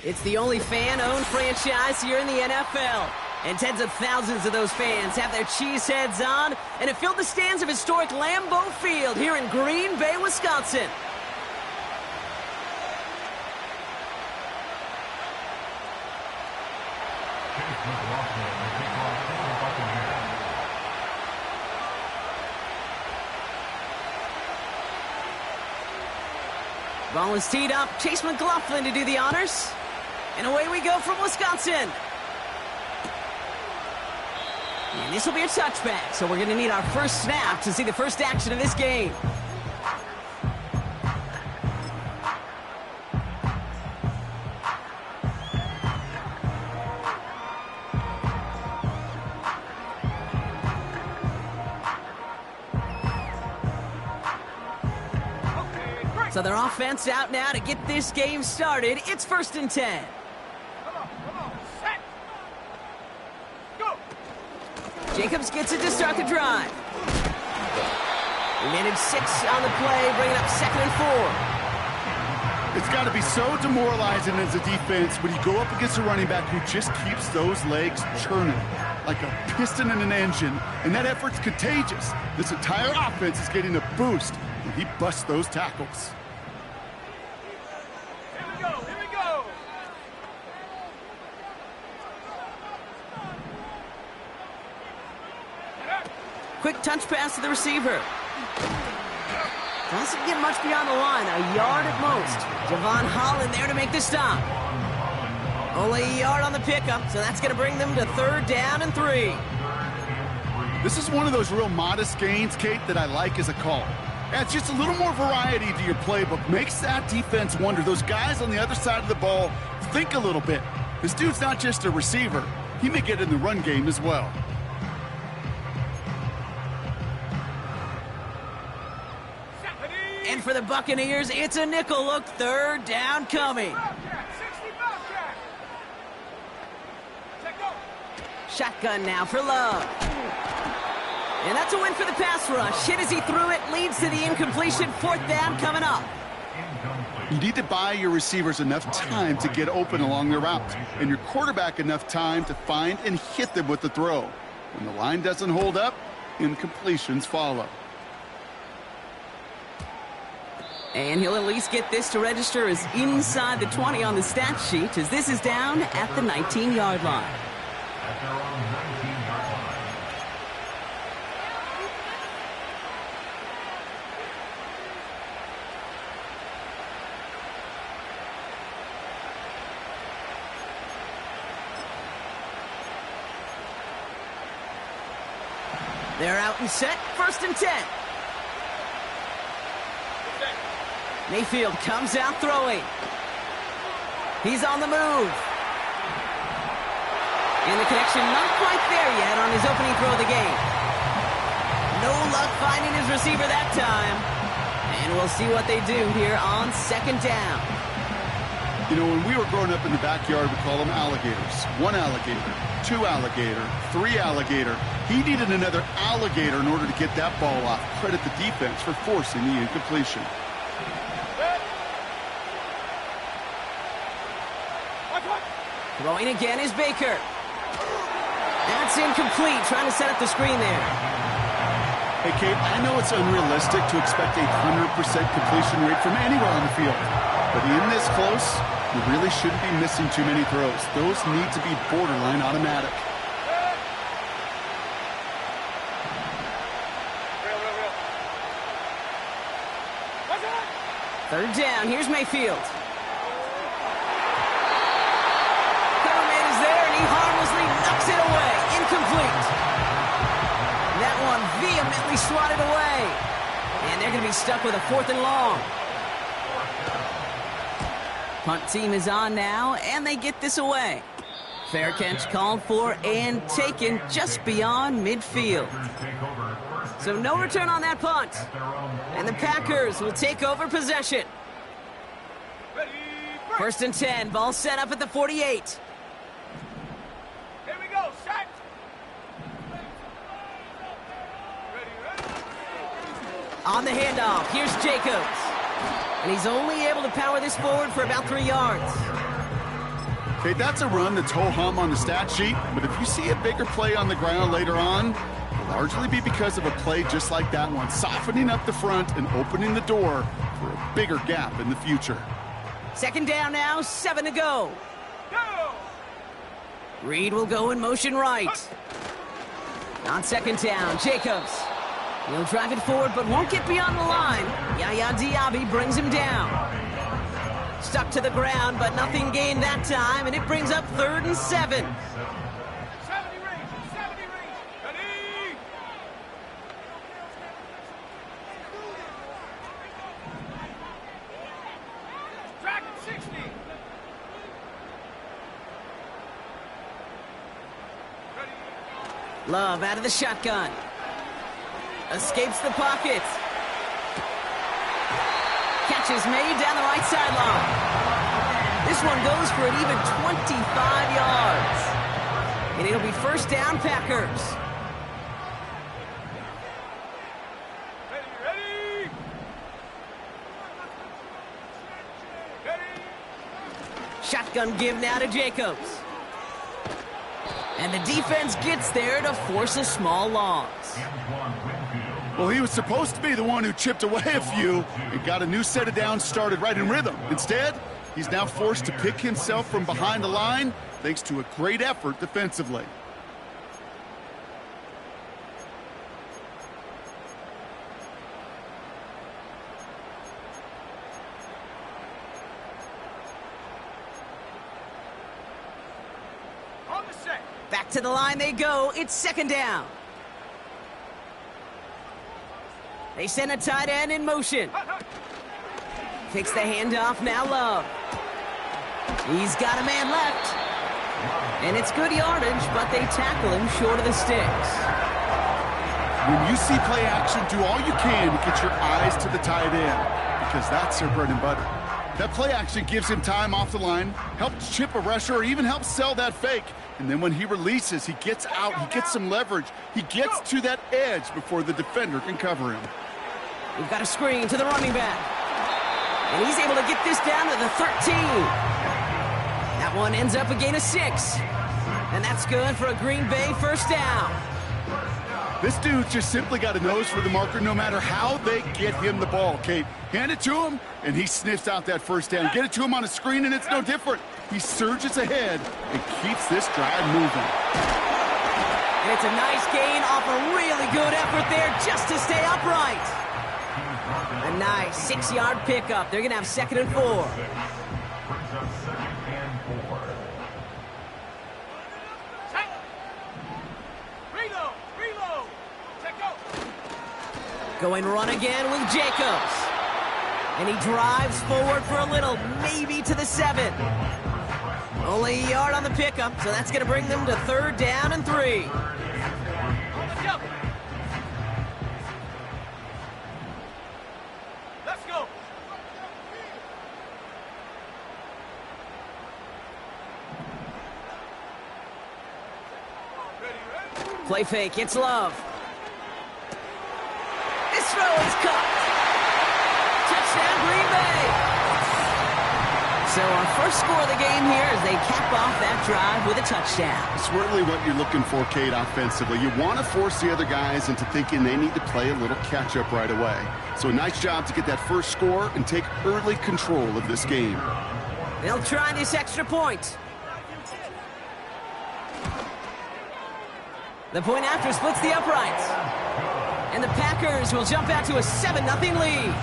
It's the only fan-owned franchise here in the NFL. And tens of thousands of those fans have their cheeseheads on, and it filled the stands of historic Lambeau Field here in Green Bay, Wisconsin. Ball is teed up. Chase McLaughlin to do the honors. And away we go from Wisconsin. And this will be a touchback, so we're going to need our first snap to see the first action of this game. So their offense out now to get this game started. It's 1st and 10. Come on, set. Go. Jacobs gets it to start the drive. We managed 6 on the play, bringing up 2nd and 4. It's got to be so demoralizing as a defense when you go up against a running back who just keeps those legs churning like a piston in an engine, and that effort's contagious. This entire offense is getting a boost when he busts those tackles. Here we go. Quick touch pass to the receiver. Doesn't get much beyond the line, a yard at most. Javon Holland there to make the stop. Only a yard on the pickup, so that's going to bring them to 3rd down and 3. This is one of those real modest gains, Kate, that I like as a call. Adds just a little more variety to your playbook. Makes that defense wonder. Those guys on the other side of the ball think a little bit. This dude's not just a receiver. He may get in the run game as well. And for the Buccaneers, it's a nickel look. 3rd down coming. Shotgun now for Love. And that's a win for the pass rush. Hit as he threw it, leads to the incompletion. 4th down coming up. You need to buy your receivers enough time to get open along their routes, and your quarterback enough time to find and hit them with the throw. When the line doesn't hold up, incompletions follow. And he'll at least get this to register as inside the 20 on the stat sheet, as this is down at the 19-yard line. They're out and set. 1st and 10. Mayfield comes out throwing. He's on the move. And the connection not quite there yet on his opening throw of the game. No luck finding his receiver that time. And we'll see what they do here on 2nd down. You know, when we were growing up in the backyard, we call them alligators. 1 alligator, 2 alligator, 3 alligator. He needed another alligator in order to get that ball off. Credit the defense for forcing the incompletion. Throwing again is Baker. That's incomplete, trying to set up the screen there. Hey, Kate, I know it's unrealistic to expect a 100% completion rate from anywhere on the field. But in this close, you really shouldn't be missing too many throws. Those need to be borderline automatic. Third down, here's Mayfield. He harmlessly knocks it away. Incomplete. That one vehemently swatted away. And they're going to be stuck with a 4th and long. Punt team is on now, and they get this away. Fair catch called for and taken just beyond midfield. So no return on that punt. And the Packers will take over possession. 1st and 10. Ball set up at the 48. On the handoff, here's Jacobs. And he's only able to power this forward for about 3 yards. Okay, that's a run that's ho-hum on the stat sheet, but if you see a bigger play on the ground later on, it'll largely be because of a play just like that one, softening up the front and opening the door for a bigger gap in the future. Second down now, 7 to go. Go! Reed will go in motion right. On second down, Jacobs. He'll drive it forward, but won't get beyond the line. Yaya Diaby brings him down. Stuck to the ground, but nothing gained that time, and it brings up 3rd and 7. 70 range, 70 range. Ready? Track at 60. Ready? Love out of the shotgun. Escapes the pocket. Catch is made down the right sideline. This one goes for an even 25 yards. And it'll be first down, Packers. Ready? Ready? Shotgun give now to Jacobs. And the defense gets there to force a small loss. Well, he was supposed to be the one who chipped away a few and got a new set of downs started right in rhythm. Instead, he's now forced to pick himself from behind the line thanks to a great effort defensively. On the set. Back to the line they go. It's second down. They send a tight end in motion. Takes the handoff, now Love. He's got a man left. And it's good yardage, but they tackle him short of the sticks. When you see play action, do all you can to get your eyes to the tight end, because that's their bread and butter. That play action gives him time off the line, helps chip a rusher, or even helps sell that fake. And then when he releases, he gets out, he gets some leverage. He gets to that edge before the defender can cover him. We've got a screen to the running back. And he's able to get this down to the 13. That one ends up a gain of 6. And that's good for a Green Bay first down. This dude's just simply got a nose for the marker no matter how they get him the ball, Kate. Hand it to him, and he sniffs out that first down. Get it to him on a screen, and it's no different. He surges ahead and keeps this drive moving. And it's a nice gain off a really good effort there just to stay upright. A nice 6-yard pickup. They're going to have 2nd and 4. Reload. Check out. Going run again with Jacobs. And he drives forward for a little, maybe to the 7. Only a yard on the pickup, so that's going to bring them to 3rd down and 3. Let's go. Ready? Play fake, it's Love. This throw is caught. Touchdown, Green Bay. So our first score of the game here as they cap off that drive with a touchdown. It's really what you're looking for, Kate, offensively. You want to force the other guys into thinking they need to play a little catch-up right away. So a nice job to get that first score and take early control of this game. They'll try this extra point. The point after splits the uprights. And the Packers will jump out to a 7-0 lead.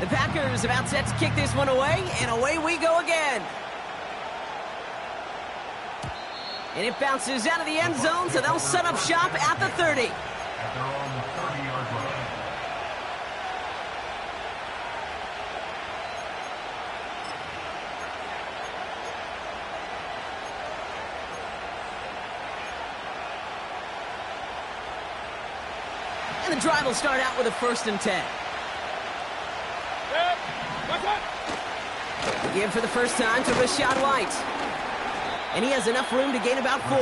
The Packers about set to kick this one away, and away we go again. And it bounces out of the end zone, so they'll set up shop at the 30. They're on the 30-yard line. And the drive will start out with a 1st and 10. Watch out. Give for the first time to Rashad White. And he has enough room to gain about 4.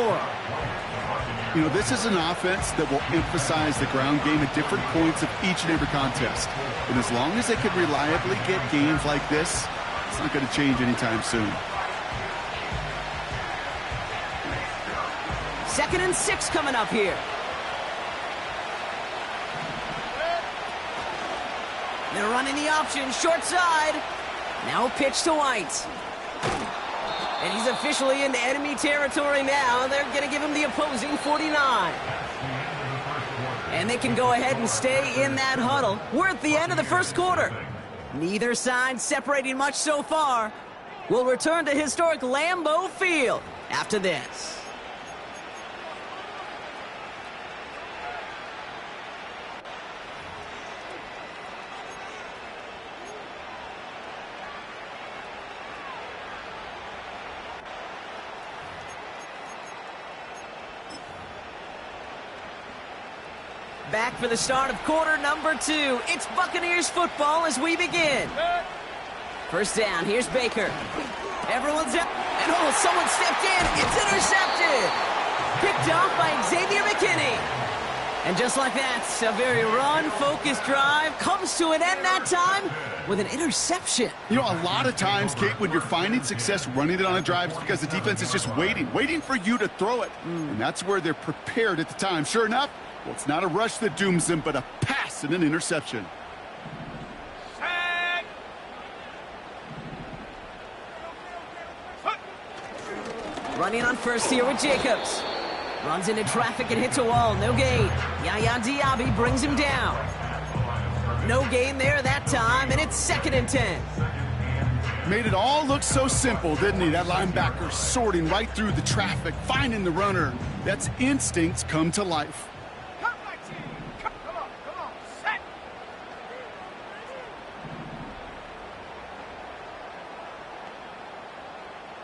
You know, this is an offense that will emphasize the ground game at different points of each and every contest. And as long as they can reliably get gains like this, it's not going to change anytime soon. 2nd and 6 coming up here. They're running the option, short side. Now pitch to White. And he's officially into enemy territory now. They're going to give him the opposing 49. And they can go ahead and stay in that huddle. We're at the end of the first quarter. Neither side separating much so far. We'll return to historic Lambeau Field after this. Back for the start of quarter number 2. It's Buccaneers football as we begin. First down, here's Baker. Everyone's up, and someone stepped in. It's intercepted. Picked off by Xavier McKinney. And just like that, a very run-focused drive comes to an end that time with an interception. You know, a lot of times, Kate, when you're finding success running it on a drive, it's because the defense is just waiting for you to throw it. And that's where they're prepared at the time. Sure enough, well, it's not a rush that dooms them, but a pass and an interception. Running on first here with Jacobs. Runs into traffic and hits a wall. No gain. Yaya Diaby brings him down. No gain there that time, and it's 2nd and 10. Made it all look so simple, didn't he? That linebacker sorting right through the traffic, finding the runner. That's instincts come to life.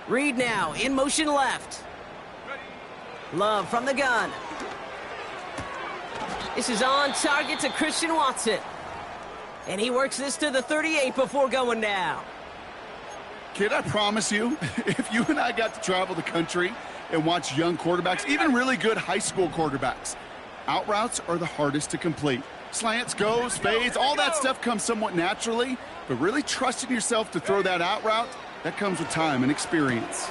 Reed now, in motion left. Love from the gun. This is on target to Christian Watson. And he works this to the 38 before going down. Kid, I promise you, if you and I got to travel the country and watch young quarterbacks, even really good high school quarterbacks, out routes are the hardest to complete. Slants, goes, fades, all that stuff comes somewhat naturally, but really trusting yourself to throw that out route, that comes with time and experience.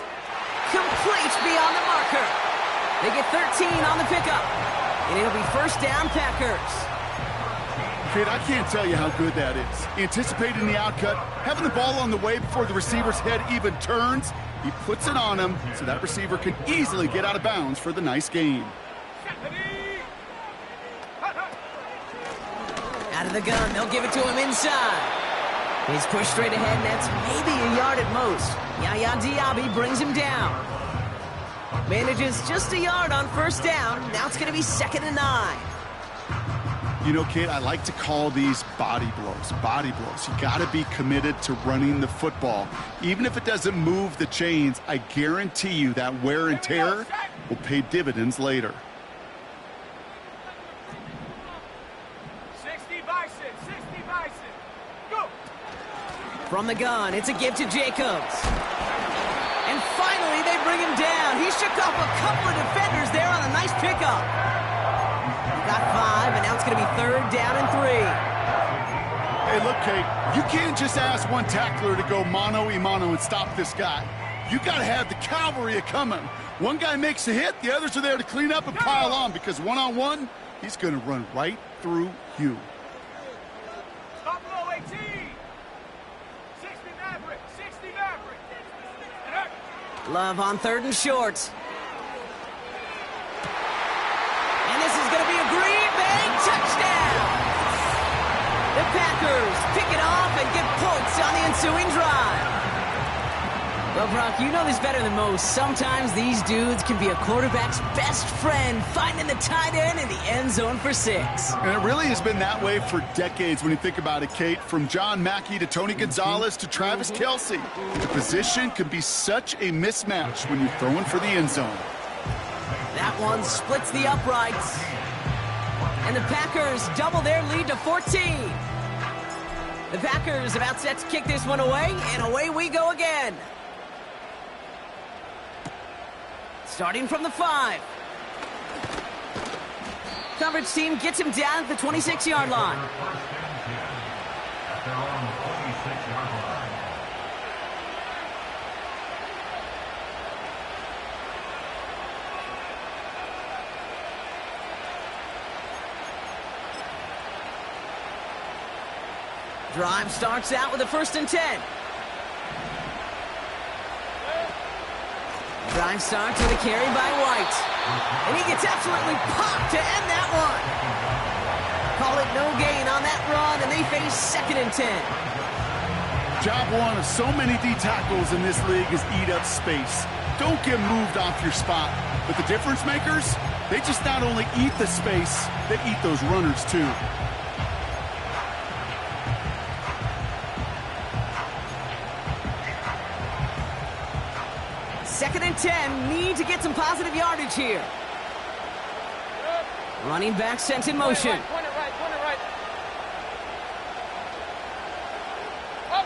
Complete beyond the marker. They get 13 on the pickup. And it'll be first down Packers. Kid, I can't tell you how good that is. Anticipating the outcut, having the ball on the way before the receiver's head even turns, he puts it on him so that receiver can easily get out of bounds for the nice gain. Out of the gun, they'll give it to him inside. He's pushed straight ahead, and that's maybe a yard at most. Yaya Diaby brings him down. Manages just a yard on first down. Now it's going to be 2nd and 9. You know, kid, I like to call these body blows. Body blows. You got to be committed to running the football. Even if it doesn't move the chains, I guarantee you that wear and tear will pay dividends later. 60 Bison, 60 Bison. Go! From the gun, it's a give to Jacobs. And finally, they bring him down. He shook off a couple of defenders there on a nice pickup. Got 5, and now it's going to be 3rd down and 3. Hey, look, Kate, you can't just ask one tackler to go mano-a-mano and stop this guy. You got to have the cavalry coming. One guy makes a hit, the others are there to clean up and pile on, because one-on-one, he's going to run right through you. Stop low, 18. 60 Maverick, 60 Maverick. Love on 3rd and short. And this is going to be a Green Bay touchdown. The Packers pick it off and get points on the ensuing drive. Well, Brock, you know this better than most. Sometimes these dudes can be a quarterback's best friend, finding the tight end in the end zone for 6. And it really has been that way for decades when you think about it, Kate. From John Mackey to Tony Gonzalez to Travis Kelce. The position can be such a mismatch when you're throwing for the end zone. That one splits the uprights. And the Packers double their lead to 14. The Packers about set to kick this one away, and away we go again. Starting from the 5. Coverage team gets him down at the 26-yard line. First and 10 at their own 26-yard line. Drive starts out with a 1st and 10. Drive starts with a carry by White. And he gets absolutely popped to end that one. Call it no gain on that run, and they face 2nd and 10. Job one of so many D tackles in this league is eat up space. Don't get moved off your spot. But the difference makers, they just not only eat the space, they eat those runners too. Second and 10, need to get some positive yardage here. Running back sent in motion. Point it right. Up.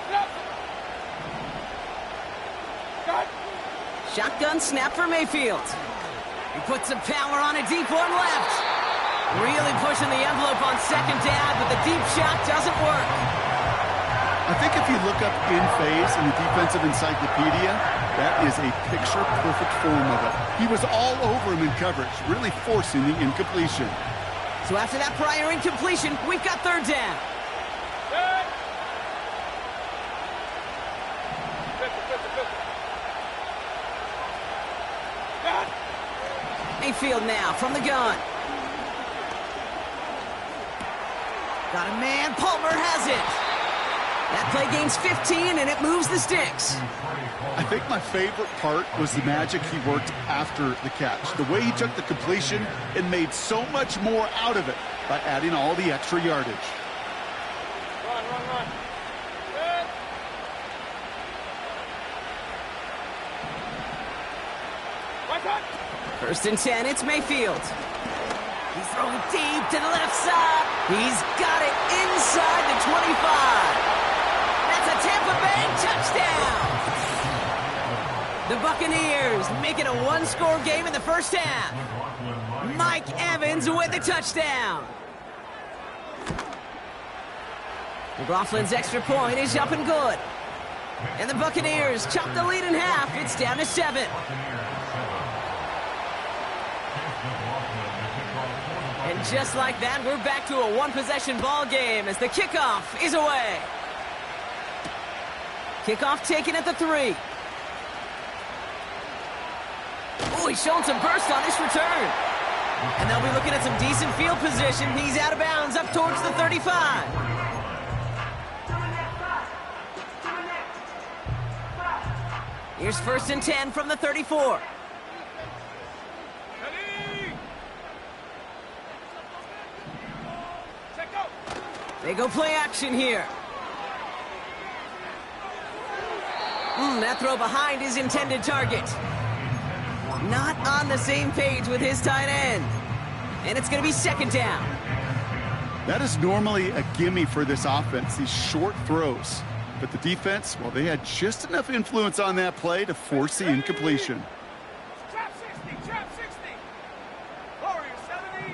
Got. Shotgun snap for Mayfield. He puts some power on a deep one left. Really pushing the envelope on 2nd down, but the deep shot doesn't work. I think if you look up in phase in the defensive encyclopedia, that is a picture-perfect form of it. He was all over him in coverage, really forcing the incompletion. So after that prior incompletion, we've got 3rd down. Good. 50. Got. Mayfield now from the gun. Got a man, Palmer has it. That play gains 15, and it moves the sticks. I think my favorite part was the magic he worked after the catch. The way he took the completion and made so much more out of it by adding all the extra yardage. Run. Good. One touch. 1st and 10, it's Mayfield. He's throwing deep to the left side. He's got it inside the 25. That's a Tampa Bay touchdown. The Buccaneers make it a 1-score game in the 1st half. Mike Evans with the touchdown. McLaughlin's extra point is up and good. And the Buccaneers chop the lead in half. It's down to 7. And just like that, we're back to a 1-possession ball game as the kickoff is away. Kickoff taken at the 3. Oh, he's showing some burst on this return. And they'll be looking at some decent field position. He's out of bounds up towards the 35. Here's 1st and 10 from the 34. Ready. Check out. They go play action here. That throw behind his intended target. Not on the same page with his tight end. And it's going to be 2nd down. That is normally a gimme for this offense, these short throws. But the defense, well, they had just enough influence on that play to force the incompletion. Trap 60. Warriors 70.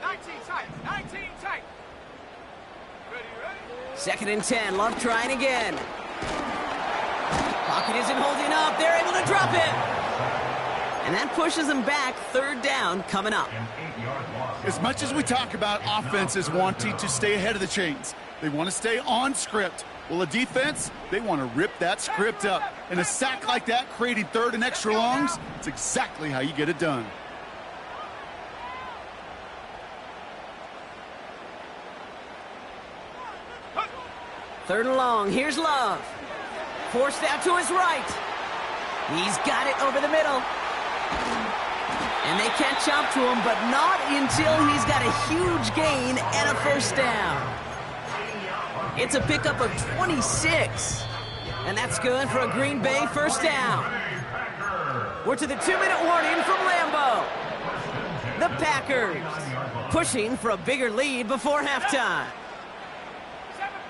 Nineteen tight. Ready. 2nd and 10. Love trying again. Pocket isn't holding up. They're able to drop it. And that pushes them back. 3rd down coming up. As much as we talk about offenses wanting to stay ahead of the chains, they want to stay on script. Well, a defense, they want to rip that script up. And a sack like that, creating 3rd and extra longs, it's exactly how you get it done. Third and long. Here's Love. Forced out to his right. He's got it over the middle. And they catch up to him, but not until he's got a huge gain and a 1st down. It's a pickup of 26. And that's good for a Green Bay 1st down. We're to the 2-minute warning from Lambeau. The Packers pushing for a bigger lead before halftime.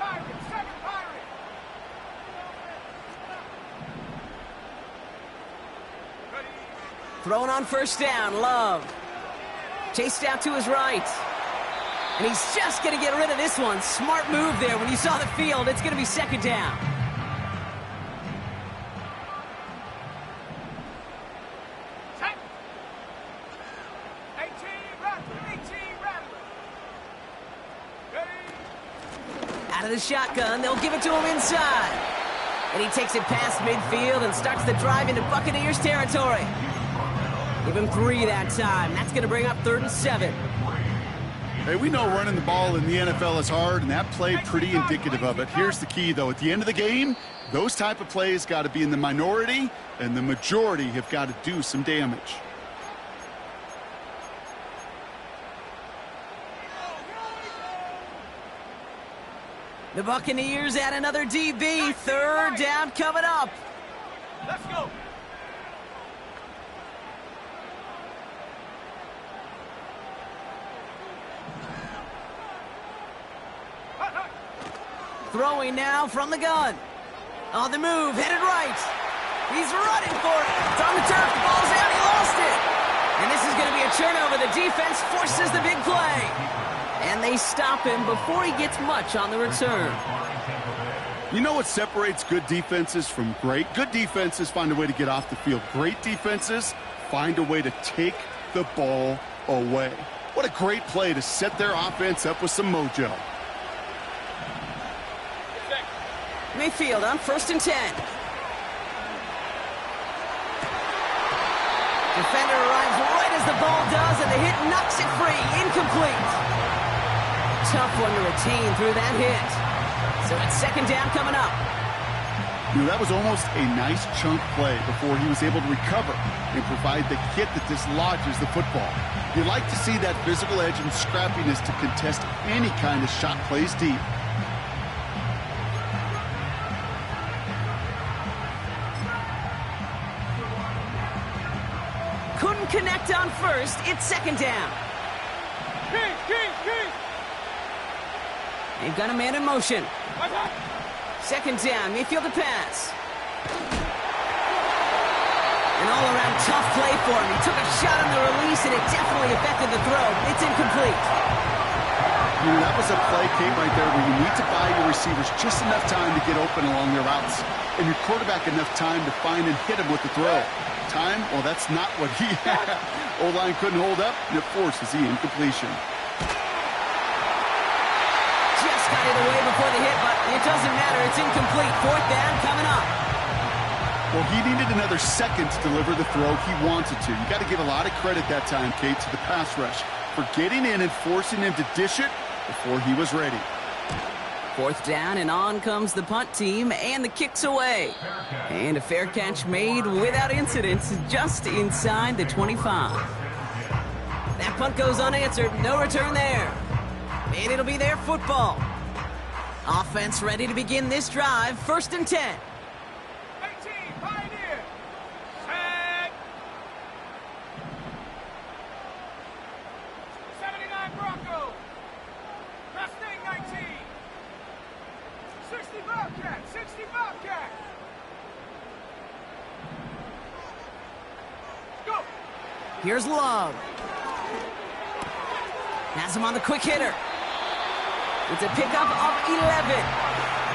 7-5. Throwing on first down, Love. Chased out to his right. And he's just going to get rid of this one. Smart move there. When you saw the field, it's going to be second down. Check. 18 Rattler. 18 Rattler. Ready. Out of the shotgun, they'll give it to him inside. And he takes it past midfield and starts the drive into Buccaneers territory. Give him 3 that time. That's going to bring up 3rd and 7. Hey, we know running the ball in the NFL is hard, and that play pretty indicative of it. Here's the key, though. At the end of the game, those type of plays got to be in the minority, and the majority have got to do some damage. The Buccaneers add another DB. 3rd down coming up. Let's go. Throwing now from the gun. On the move, headed right. He's running for it. It's on the turf. The ball's out. He lost it. And this is going to be a turnover. The defense forces the big play. And they stop him before he gets much on the return. You know what separates good defenses from great? Good defenses find a way to get off the field. Great defenses find a way to take the ball away. What a great play to set their offense up with some mojo. Mayfield on 1st and 10. Defender arrives right as the ball does, and the hit knocks it free. Incomplete. Tough one to retain through that hit. So it's 2nd down coming up. You know, that was almost a nice chunk play before he was able to recover and provide the hit that dislodges the football. You like to see that physical edge and scrappiness to contest any kind of shot plays deep. Couldn't connect on 1st. It's 2nd down. Key. They've got a man in motion. Right back. 2nd down. Mayfield to pass. An all-around tough play for him. He took a shot on the release, and it definitely affected the throw. It's incomplete. You know, that was a play, Kate, right there where you need to buy your receivers just enough time to get open along their routes, and your quarterback enough time to find and hit him with the throw. Time? Well, that's not what he had. O-line couldn't hold up, and it forces the incompletion. Just got it away before the hit, but it doesn't matter. It's incomplete. 4th down coming up. Well, he needed another second to deliver the throw he wanted to. You got to give a lot of credit that time, Kate, to the pass rush for getting in and forcing him to dish it before he was ready. 4th down, and on comes the punt team, and the kick's away. And a fair catch made without incident, just inside the 25. That punt goes unanswered. No return there. And it'll be their football. Offense ready to begin this drive. 1st and 10. 18 Pioneer. Tag. 79 Bronco. Mustang 19. 60 Bobcat. 60 Bobcat. Go. Here's Love. Has him on the quick hitter. It's a pickup of 11.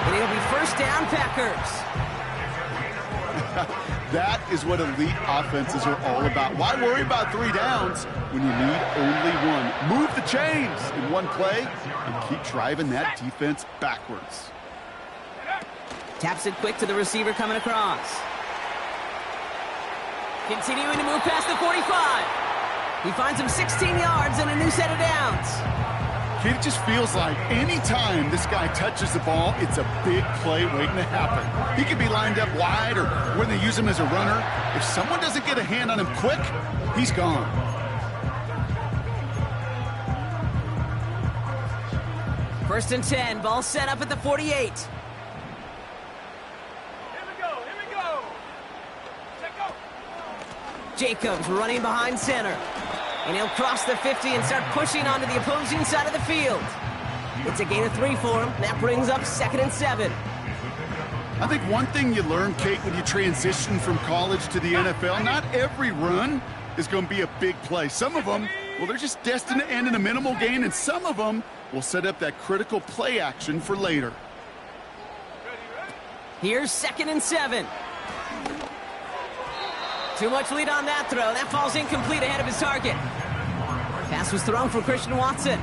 And it'll be 1st down, Packers. That is what elite offenses are all about. Why worry about 3 downs when you need only 1? Move the chains in one play and keep driving that defense backwards. Taps it quick to the receiver coming across. Continuing to move past the 45. He finds him 16 yards and a new set of downs. It just feels like any time this guy touches the ball, it's a big play waiting to happen. He could be lined up wide or when they use him as a runner. If someone doesn't get a hand on him quick, he's gone. First and 10, ball set up at the 48. Here we go. Check go. Jacobs running behind center. And he'll cross the 50 and start pushing onto the opposing side of the field. It's a gain of 3 for him. That brings up 2nd and 7. I think one thing you learn, Kate, when you transition from college to the NFL, not every run is going to be a big play. Some of them, well, they're just destined to end in a minimal gain, and some of them will set up that critical play action for later. Here's 2nd and 7. Too much lead on that throw. That falls incomplete ahead of his target. Pass was thrown for Christian Watson,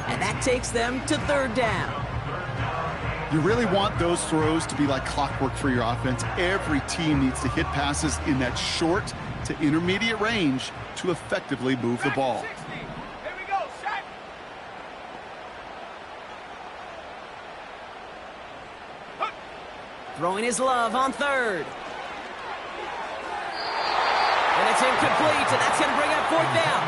and that takes them to 3rd down. You really want those throws to be like clockwork for your offense. Every team needs to hit passes in that short to intermediate range to effectively move the ball. 60. Here we go, set. Throwing his love on 3rd. And it's incomplete, and that's going to bring up 4th down.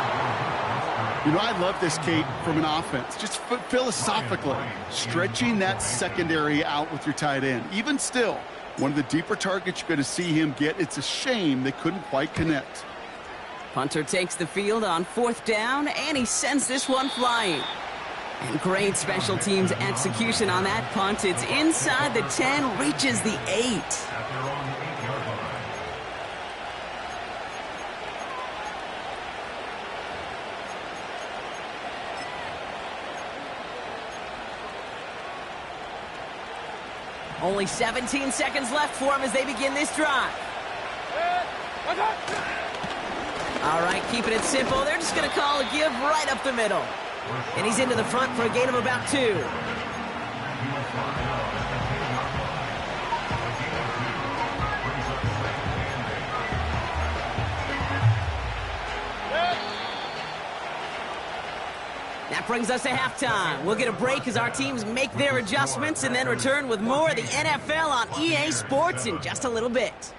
You know, I love this, Kate, from an offense. Just philosophically, stretching that secondary out with your tight end. Even still, one of the deeper targets you're going to see him get. It's a shame they couldn't quite connect. Punter takes the field on 4th down, and he sends this one flying. And great special teams execution on that punt. It's inside the 10, reaches the 8. Only 17 seconds left for him as they begin this drive. All right, keeping it simple. They're just going to call a give right up the middle. And he's into the front for a gain of about 2. That brings us to halftime. We'll get a break as our teams make their adjustments and then return with more of the NFL on EA Sports in just a little bit.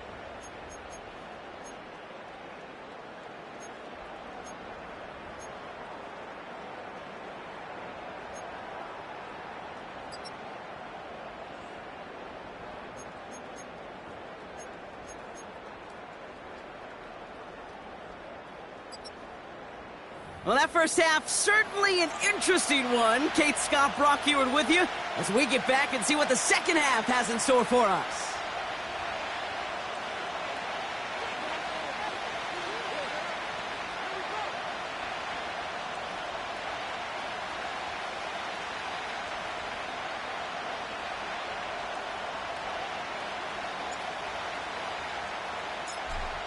Well, that first half, certainly an interesting one. Kate, Scott, Brock here with you as we get back and see what the second half has in store for us.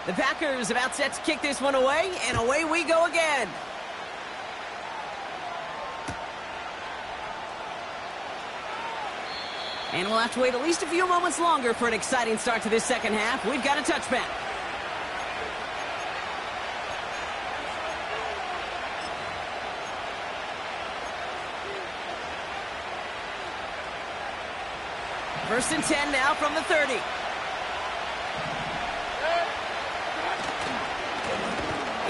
The Packers about set to kick this one away, and away we go again. And we'll have to wait at least a few moments longer for an exciting start to this second half. We've got a touchback. First and 10 now from the 30.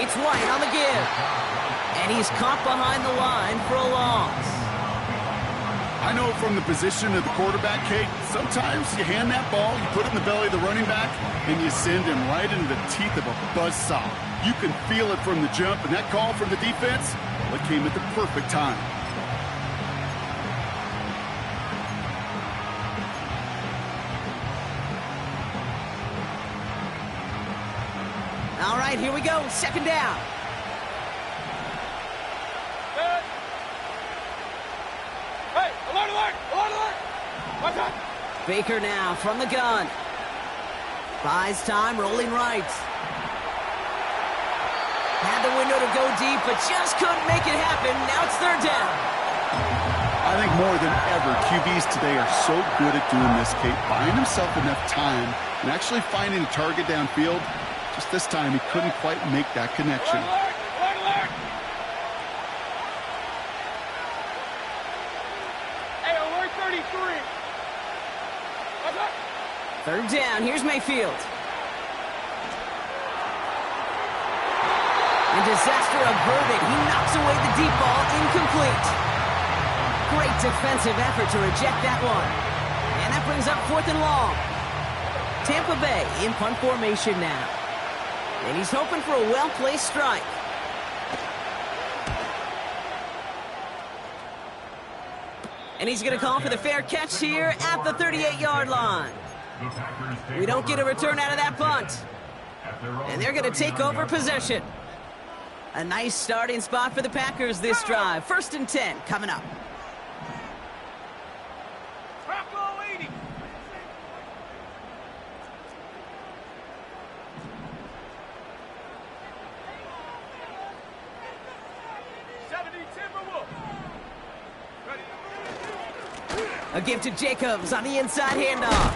It's White on the give. And he's caught behind the line for a loss. I know from the position of the quarterback, Kate, sometimes you hand that ball, you put it in the belly of the running back, and you send him right into the teeth of a buzzsaw. You can feel it from the jump, and that call from the defense, well, it came at the perfect time. All right, here we go, second down. Hey, alert, alert, alert, alert. Watch out. Baker now from the gun. Buys time, rolling right. Had the window to go deep, but just couldn't make it happen. Now it's third down. I think more than ever, QBs today are so good at doing this, Kate, buying himself enough time and actually finding a target downfield. Just this time, he couldn't quite make that connection. Alert, alert, alert. Hey, alert 33. Watch out. Third down, here's Mayfield. And disaster averted. He knocks away the deep ball, incomplete. Great defensive effort to reject that one. And that brings up 4th and long. Tampa Bay in punt formation now. And he's hoping for a well-placed strike. And he's going to call for the fair catch here at the 38-yard line. We don't get a return out of that punt. And they're going to take over possession. A nice starting spot for the Packers this drive. 1st and 10 coming up. Tackle 80. A give to Jacobs on the inside handoff.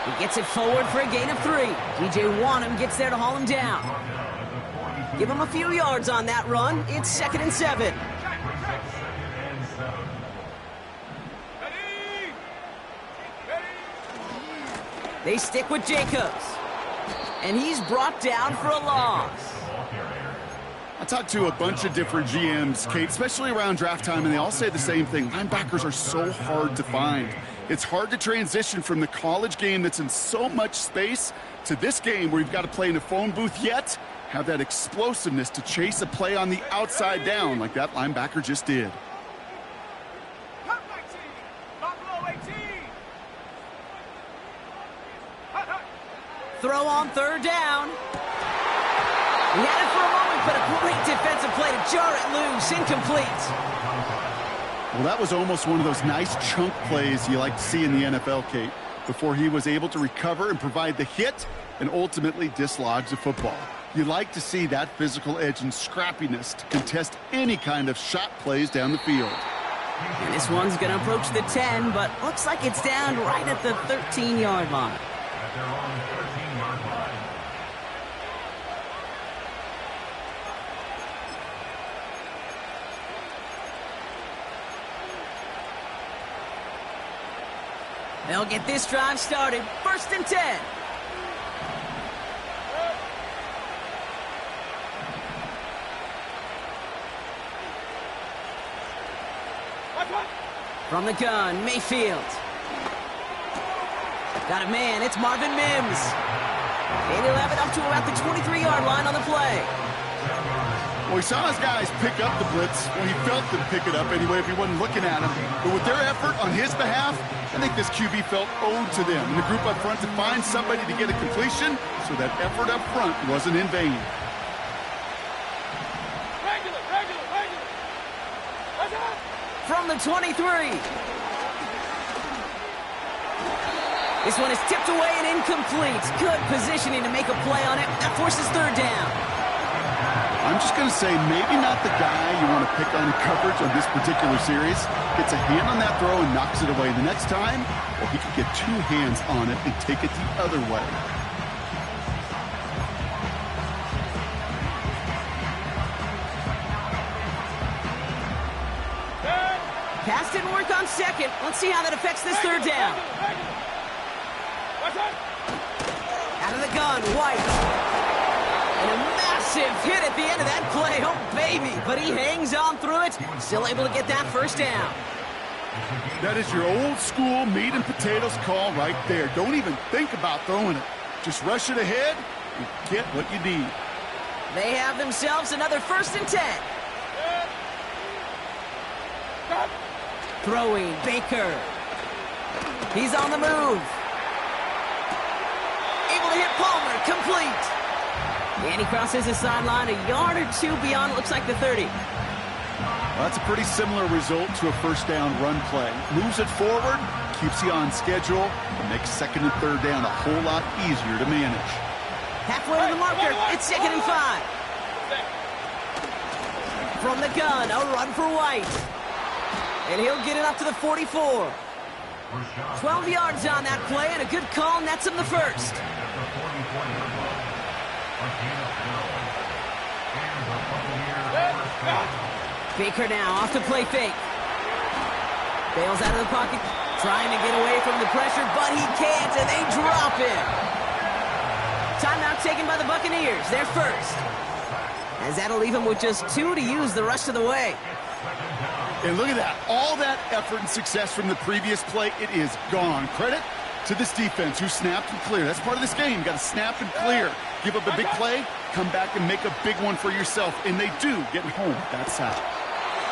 He gets it forward for a gain of 3. DJ Wanham gets there to haul him down. Give him a few yards on that run. It's 2nd and 7. They stick with Jacobs. And he's brought down for a loss. I talked to a bunch of different GMs, Kate, especially around draft time, and they all say the same thing. Linebackers are so hard to find. It's hard to transition from the college game that's in so much space to this game where you've got to play in a phone booth, yet have that explosiveness to chase a play on the outside down like that linebacker just did. Throw on 3rd down. He had it for a moment, but a great defensive play to jar it loose. Incomplete. Well, that was almost one of those nice chunk plays you like to see in the NFL, Kate, before he was able to recover and provide the hit and ultimately dislodge the football. You like to see that physical edge and scrappiness to contest any kind of shot plays down the field. And this one's going to approach the 10, but looks like it's down right at the 13-yard line. At their own 13-yard line. They'll get this drive started. 1st and 10. From the gun, Mayfield. Got a man, it's Marvin Mims. And he'll have it up to about the 23-yard line on the play. Well, he saw his guys pick up the blitz. Well, he felt them pick it up anyway if he wasn't looking at him. But with their effort on his behalf, I think this QB felt owed to them and the group up front to find somebody to get a completion, so that effort up front wasn't in vain. From the 23. This one is tipped away and incomplete. Good positioning to make a play on it. That forces 3rd down. I'm just going to say maybe not the guy you want to pick on in coverage on this particular series. Gets a hand on that throw and knocks it away. The next time, well, he could get 2 hands on it and take it the other way. Pass didn't work on 2nd. Let's see how that affects this 3rd down. Out of the gun, White. And a massive hit at the end of that play. Oh, baby. But he hangs on through it. Still able to get that 1st down. That is your old school meat and potatoes call right there. Don't even think about throwing it. Just rush it ahead and get what you need. They have themselves another 1st and 10. Throwing, Baker. He's on the move. Able to hit Palmer, complete. And he crosses the sideline a yard or 2 beyond, it looks like the 30. Well, that's a pretty similar result to a 1st down run play. Moves it forward, keeps you on schedule, and makes 2nd and 3rd down a whole lot easier to manage. Halfway to the marker, it's 2nd and 5. From the gun, a run for White. And he'll get it up to the 44. 12 yards on that play, and a good call nets him the 1st. Baker now off to play fake. Bails out of the pocket, trying to get away from the pressure, but he can't, and they drop him. Timeout taken by the Buccaneers, their 1st. As that'll leave him with just 2 to use the rest of the way. And look at that. All that effort and success from the previous play, it is gone. Credit to this defense who snapped and cleared. That's part of this game. You got to snap and clear. Give up a big play, come back and make a big one for yourself. And they do, getting home. That's how.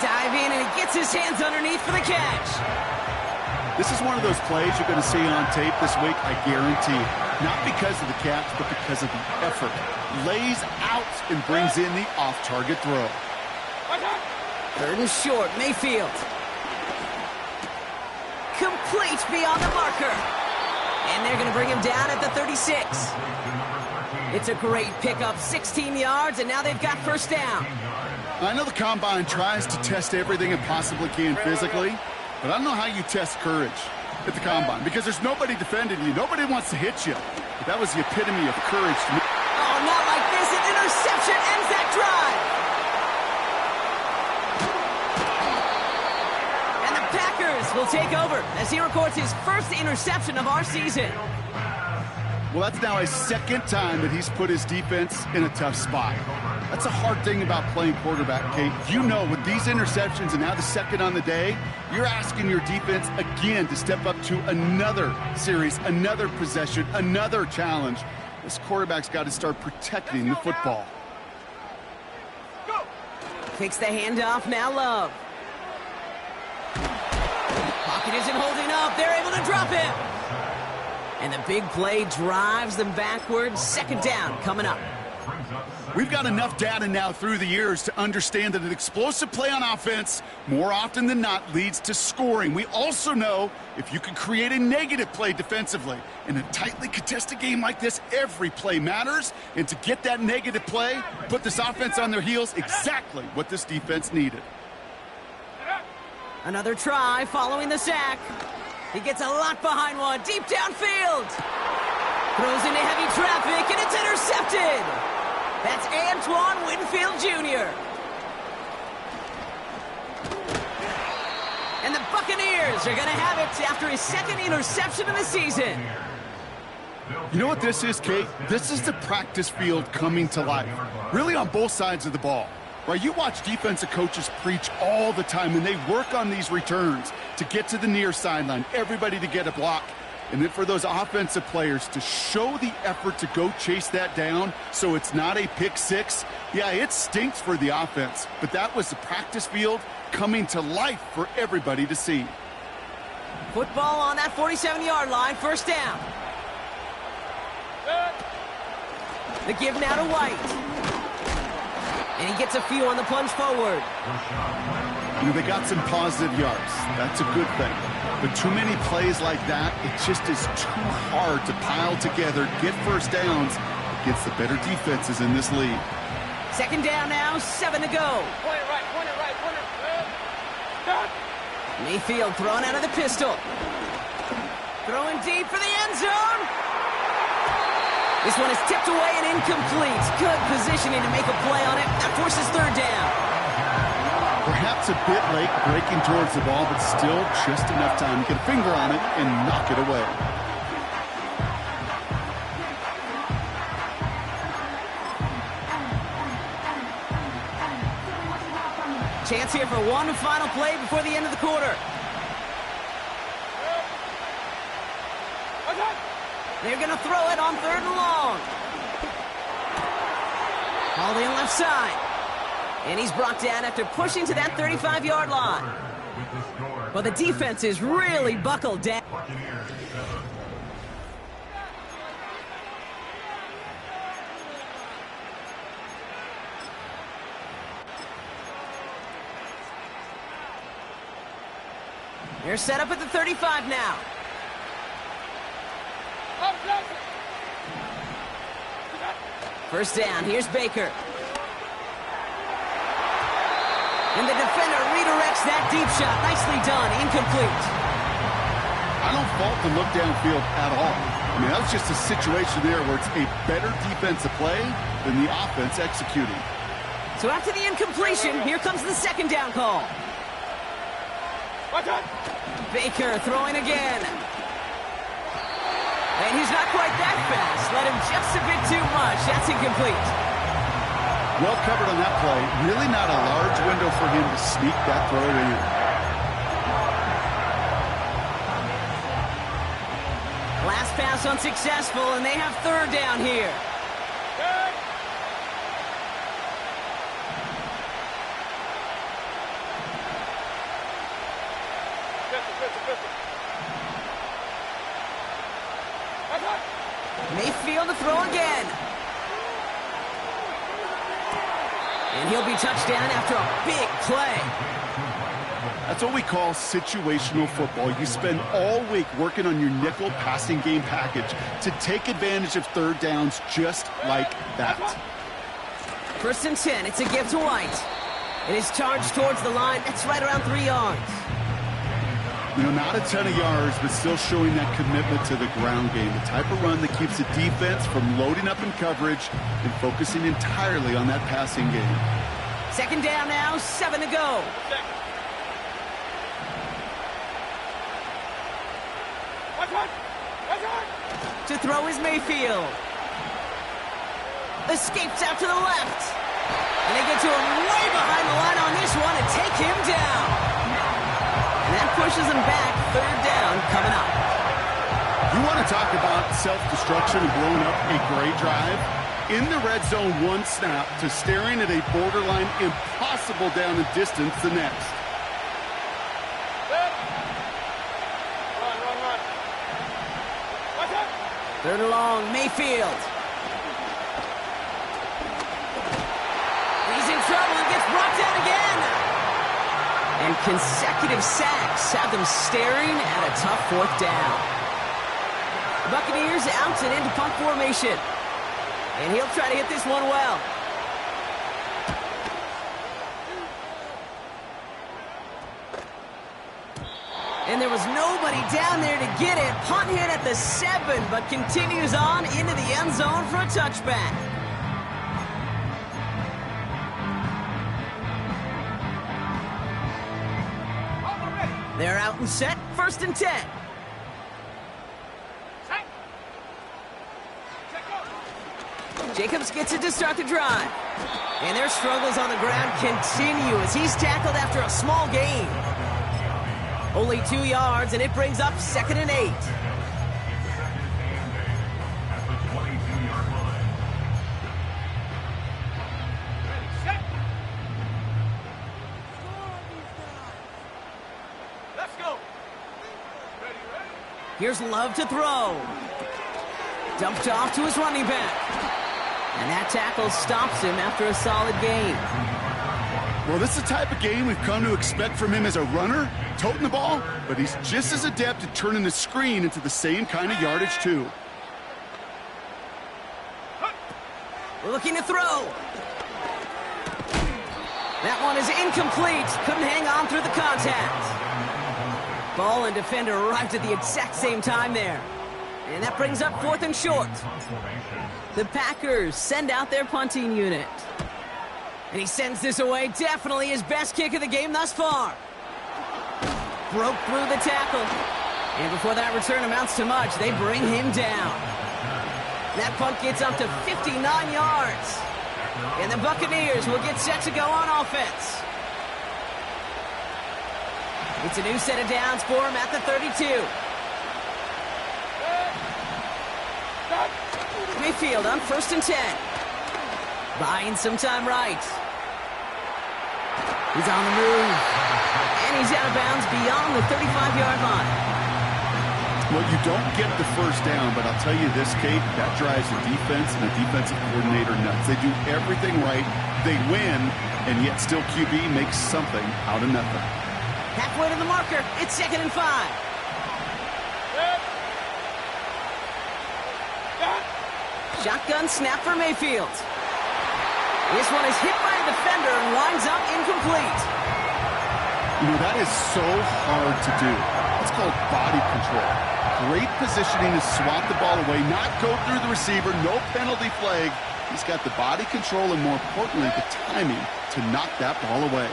Dive in, and he gets his hands underneath for the catch. This is one of those plays you're going to see on tape this week, I guarantee. Not because of the catch, but because of the effort. Lays out and brings in the off-target throw. 3rd and short, Mayfield. Complete beyond the marker. And they're going to bring him down at the 36. It's a great pickup, 16 yards, and now they've got 1st down. I know the Combine tries to test everything it possibly can physically, but I don't know how you test courage at the Combine because there's nobody defending you. Nobody wants to hit you. But that was the epitome of courage to me. Oh, not like this. An interception ends that drive. And the Packers will take over as he records his 1st interception of our season. Well, that's now his 2nd time that he's put his defense in a tough spot. That's a hard thing about playing quarterback, Kate. You know, with these interceptions and now the 2nd on the day, you're asking your defense again to step up to another series, another possession, another challenge. This quarterback's got to start protecting the football. Takes the handoff, now Love. Pocket isn't holding up. They're able to drop him. And the big play drives them backwards. 2nd down coming up. We've got enough data now through the years to understand that an explosive play on offense, more often than not, leads to scoring. We also know if you can create a negative play defensively. In a tightly contested game like this, every play matters. And to get that negative play, put this offense on their heels, exactly what this defense needed. Another try following the sack. He gets a lot behind one, deep downfield. Throws into heavy traffic, and it's intercepted. That's Antoine Winfield Jr. And the Buccaneers are going to have it after his 2nd interception of the season. You know what this is, Kate? This is the practice field coming to life, really on both sides of the ball. Right, you watch defensive coaches preach all the time, and they work on these returns to get to the near sideline, everybody to get a block. And then for those offensive players to show the effort to go chase that down so it's not a pick 6, yeah, it stinks for the offense. But that was the practice field coming to life for everybody to see. Football on that 47-yard line, 1st down. The give now to White. And he gets a few on the plunge forward. You know, they got some positive yards. That's a good thing. But too many plays like that, it just is too hard to pile together, get 1st downs against the better defenses in this league. 2nd down now, 7 to go. Point it right, point it right, point it. Mayfield thrown out of the pistol. Throwing deep for the end zone. This one is tipped away and incomplete. Good positioning to make a play on it. That forces 3rd down. Perhaps a bit late breaking towards the ball, but still just enough time to get a finger on it and knock it away. Chance here for one final play before the end of the quarter. They're going to throw it on 3rd and long. Called in left side. And he's brought down after pushing to that 35-yard line. Well, the defense is really buckled down. They're set up at the 35 now. First down, here's Baker. And the defender redirects that deep shot. Nicely done, incomplete. I don't fault the look downfield at all. I mean, that was just a situation there where it's a better defensive play than the offense executing. So after the incompletion, here comes the 2nd down call. Baker throwing again. And he's not quite that fast. Let him just a bit too much. That's incomplete. Well covered on that play. Really not a large window for him to sneak that throw in. Last pass unsuccessful, and they have 3rd down here. Mayfield to throw again. And he'll be touched down after a big play. That's what we call situational football. You spend all week working on your nickel passing game package to take advantage of third downs just like that. 1st and 10, it's a give to White. And he's charged towards the line. That's right around 3 yards. You know, not a ton of yards, but still showing that commitment to the ground game. The type of run that keeps the defense from loading up in coverage and focusing entirely on that passing game. 2nd down now, 7 to go. To throw is Mayfield. Escapes out to the left. And they get to him way behind the line on this one and take him down. And that pushes him back. 3rd down coming up. You want to talk about self-destruction and blowing up a great drive? In the red zone, 1 snap to staring at a borderline impossible down and distance the next. Run. 3rd and long, Mayfield. He's in trouble and gets brought down again. And consecutive sacks have them staring at a tough 4th down. The Buccaneers out and into punt formation. And he'll try to hit this one well. And there was nobody down there to get it. Punt hit at the 7, but continues on into the end zone for a touchback. They're out and set. 1st and 10. Jacobs gets it to start the drive. And their struggles on the ground continue as he's tackled after a small gain. Only 2 yards, and it brings up 2nd and 8. Let's go. Here's Love to throw. Dumped off to his running back. And that tackle stops him after a solid gain. Well, this is the type of game we've come to expect from him as a runner, toting the ball, but he's just as adept at turning the screen into the same kind of yardage, too. We're looking to throw. That one is incomplete. Couldn't hang on through the contact. Ball and defender arrived at the exact same time there. And that brings up 4th and short. The Packers send out their punting unit. And he sends this away. Definitely his best kick of the game thus far. Broke through the tackle. And before that return amounts to much, they bring him down. That punt gets up to 59 yards. And the Buccaneers will get set to go on offense. It's a new set of downs for him at the 32. Mayfield on 1st and 10. Buying some time right. He's on the move. And he's out of bounds beyond the 35-yard line. Well, you don't get the 1st down, but I'll tell you this, Kate, that drives the defense and the defensive coordinator nuts. They do everything right. They win, and yet still QB makes something out of nothing. Halfway to the marker. It's 2nd and 5. Shotgun snap for Mayfield. This one is hit by a defender and winds up incomplete. You know, that is so hard to do. It's called body control. Great positioning to swat the ball away, not go through the receiver, no penalty flag. He's got the body control and, more importantly, the timing to knock that ball away.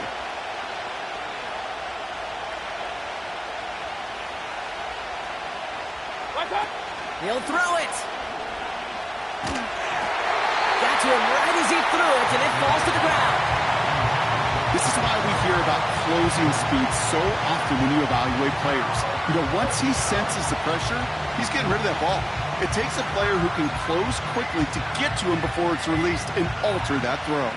He'll throw it. Got to him right as he threw it, and it falls to the ground. This is why we hear about closing speed so often when you evaluate players. You know, once he senses the pressure, he's getting rid of that ball. It takes a player who can close quickly to get to him before it's released and alter that throw.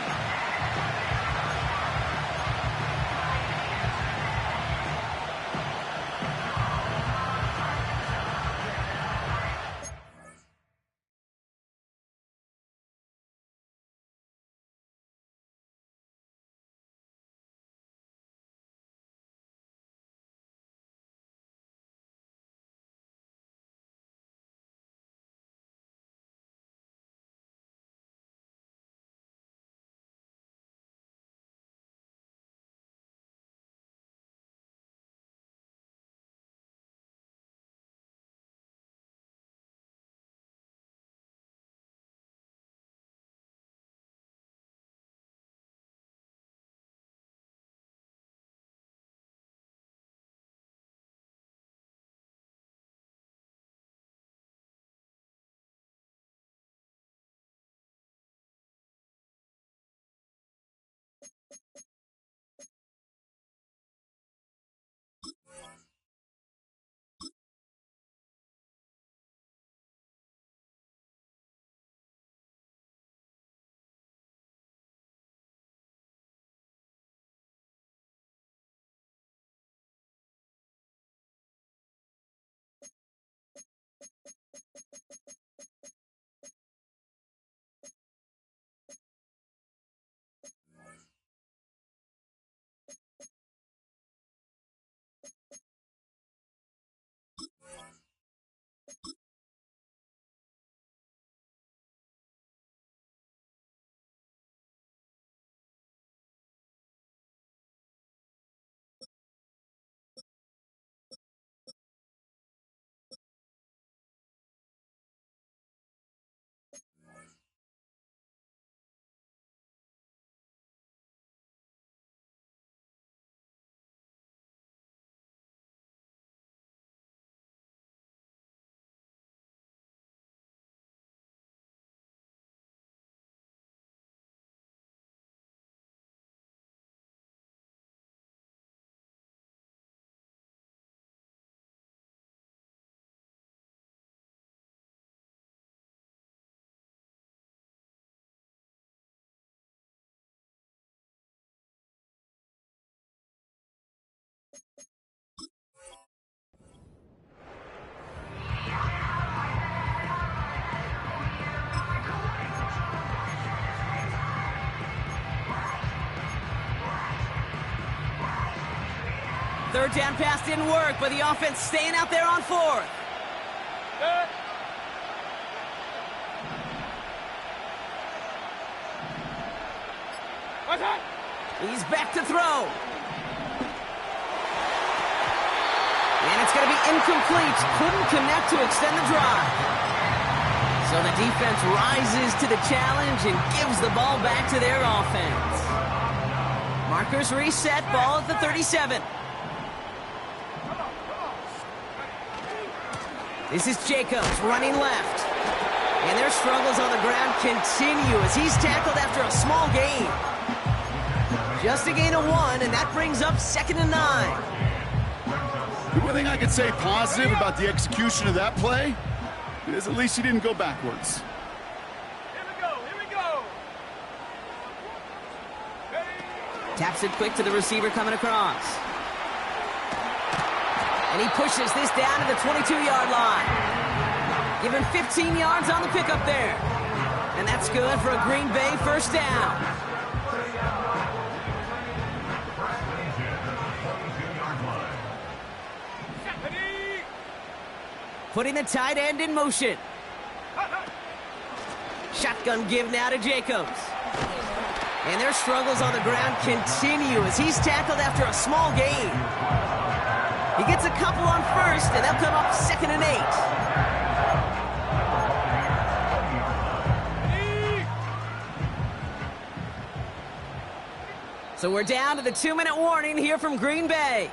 third down pass didn't work, but the offense staying out there on fourth. Set. What's that? He's back to throw. And it's going to be incomplete. Couldn't connect to extend the drive. So the defense rises to the challenge and gives the ball back to their offense. Markers reset, ball at the 37. This is Jacobs running left. And their struggles on the ground continue as he's tackled after a small gain. Just a gain of 1, and that brings up 2nd and 9. The one thing I could say positive about the execution of that play is at least he didn't go backwards. Here we go. Here we go. Taps it quick to the receiver coming across. And he pushes this down to the 22-yard line. Give him 15 yards on the pickup there. And that's good for a Green Bay first down. Putting the tight end in motion. Shotgun give now to Jacobs. And their struggles on the ground continue as he's tackled after a small gain. He gets a couple on first, and they'll come up 2nd and 8. So we're down to the 2-minute warning here from Green Bay.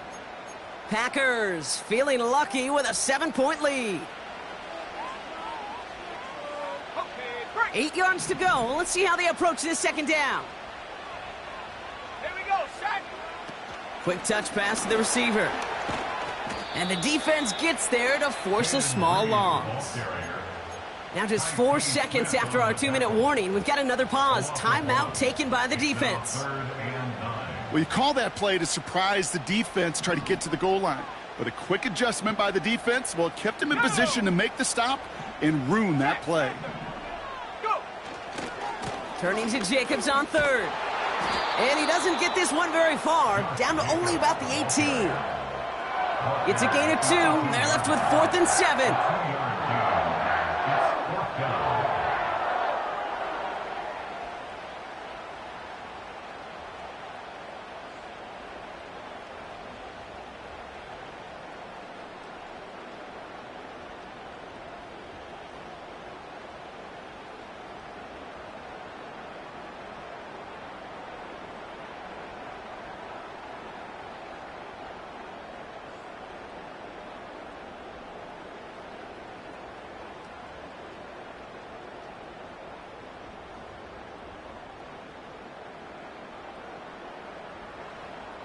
Packers feeling lucky with a 7-point lead. 8 yards to go. Let's see how they approach this second down. Here we go. Set. Quick touch pass to the receiver. And the defense gets there to force a small loss. Now just 4 seconds after our 2-minute warning, we've got another pause. Timeout taken by the defense. Well, you call that play to surprise the defense, try to get to the goal line. But a quick adjustment by the defense, well, it kept him in position to make the stop and ruin that play. Go. Turning to Jacobs on third. And he doesn't get this one very far, down to only about the 18. It's a gain of 2. They're left with 4th and 7.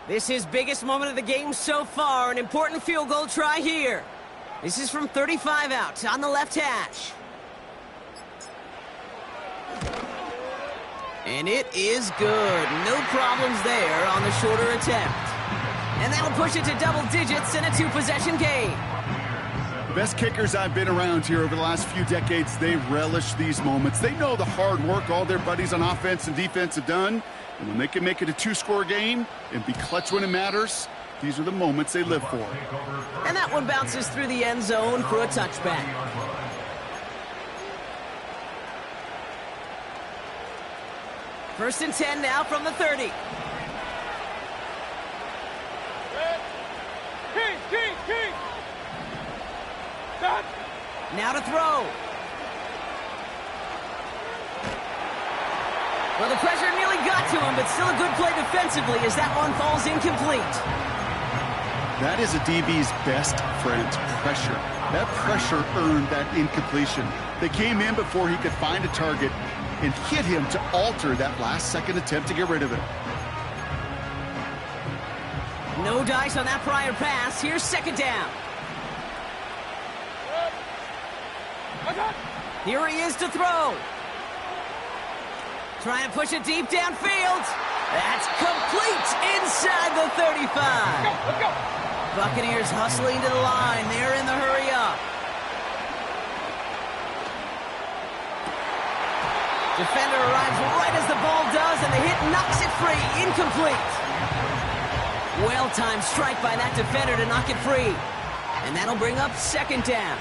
This is biggest moment of the game so far. An important field goal try here. This is from 35 out on the left hash. And it is good. No problems there on the shorter attempt. And that'll push it to double digits in a 2-possession game. The best kickers I've been around here over the last few decades, they relish these moments. They know the hard work all their buddies on offense and defense have done. And when they can make it a 2-score game and be clutch when it matters, these are the moments they live for. And that one bounces through the end zone for a touchback. First and 10 now from the 30. King. Set. Now to throw. Well, the pressure nearly got to him, but still a good play defensively as that one falls incomplete. That is a DB's best friend, pressure. That pressure earned that incompletion. They came in before he could find a target and hit him to alter that last-second attempt to get rid of it. No dice on that prior pass. Here's second down. Here he is to throw. Trying to push it deep downfield. That's complete inside the 35. Let's go. Buccaneers hustling to the line. They're in the hurry up. Defender arrives right as the ball does, and the hit knocks it free. Incomplete. Well-timed strike by that defender to knock it free. And that'll bring up second down.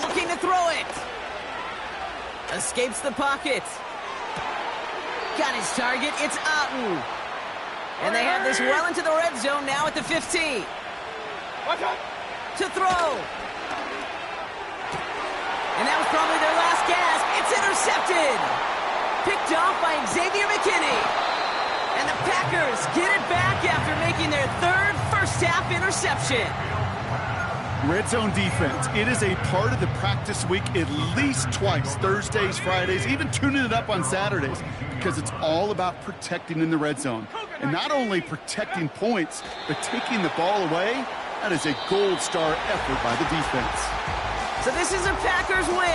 Looking to throw it. Escapes the pocket. Got his target. It's Otten. And they have this well into the red zone now at the 15. To throw. And that was probably their last gasp. It's intercepted. Picked off by Xavier McKinney. And the Packers get it back after making their third first-half interception. Red zone defense, it is a part of the practice week at least twice, Thursdays, Fridays, even tuning it up on Saturdays, because it's all about protecting in the red zone. And not only protecting points, but taking the ball away. That is a gold star effort by the defense. So this is a Packers win.